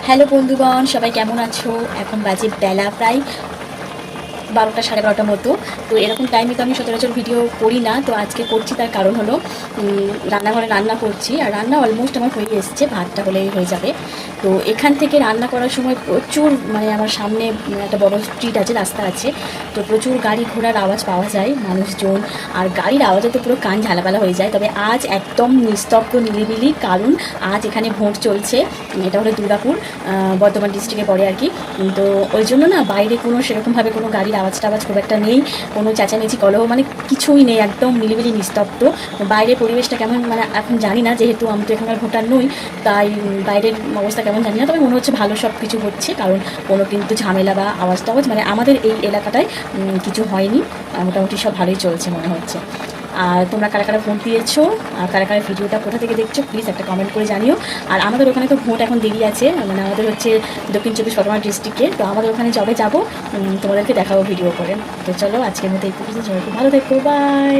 Hello বন্ধুগণ, সবাই কেমন আছো? এখন বাজে বেলা প্রায় 12টা সাড়ে 12টার মতো। তো এরকম টাইমে তো আমি সচরাচর ভিডিও করি না, তো আজকে করছি। তার কারণ হলো রান্নাঘরে রান্না করছি, আর রান্না অলমোস্ট আমার হয়ে এসছে, ভাতটা হলেই হয়ে যাবে। তো এখান থেকে রান্না করার সময় প্রচুর আমার সামনে একটা বড় স্ট্রিট আছে, রাস্তা আছে, তো প্রচুর গাড়ি ঘোড়ার আওয়াজ পাওয়া যায়, মানুষজন, আর গাড়ির আওয়াজে তো পুরো কান ঝালাপালা হয়ে যায়। তবে আজ একদম নিস্তব্ধ নিরিবিলি, কারণ আজ এখানে ভোট চলছে। এটা হলো দুর্গাপুর, বর্ধমান ডিস্ট্রিক্টে পড়ে আর কি। তো ওই জন্য না বাইরে কোনো সেরকমভাবে কোনো গাড়ির আওয়াজ টাওয়াজ খুব একটা নেই, কোনো চেঁচামেচি কলহ কিছুই নেই, একদম নিরিবিলি নিস্তব্ধ। বাইরের পরিবেশটা কেমন এখন জানি না, যেহেতু আমি তো এখানকার ভোটার নই, তাই বাইরের অবস্থা কেমন জানি না। তবে মনে হচ্ছে ভালো সব কিছু হচ্ছে, কারণ কোনো কিন্তু ঝামেলা বা আওয়াজ টাওয়াজ আমাদের এই এলাকাটায় কিছু হয়নি। মোটামুটি সব ভালোই চলছে মনে হচ্ছে। আর তোমরা কারা কারা ভোট দিয়েছো, আর কারা কারা ভিডিওটা কোথা থেকে দেখছো, প্লিজ একটা কমেন্ট করে জানিও। আর আমাদের ওখানে তো ভোট এখন দেরি আছে, আমাদের হচ্ছে দক্ষিণ চব্বিশ পরগনা ডিস্ট্রিক্টে। তো আমাদের ওখানে যবে যাবো তোমাদেরকে দেখাবো ভিডিও করে। তো চলো আজকের মতো এই পর্যন্ত, সবাই খুব ভালো থেকো, বাই।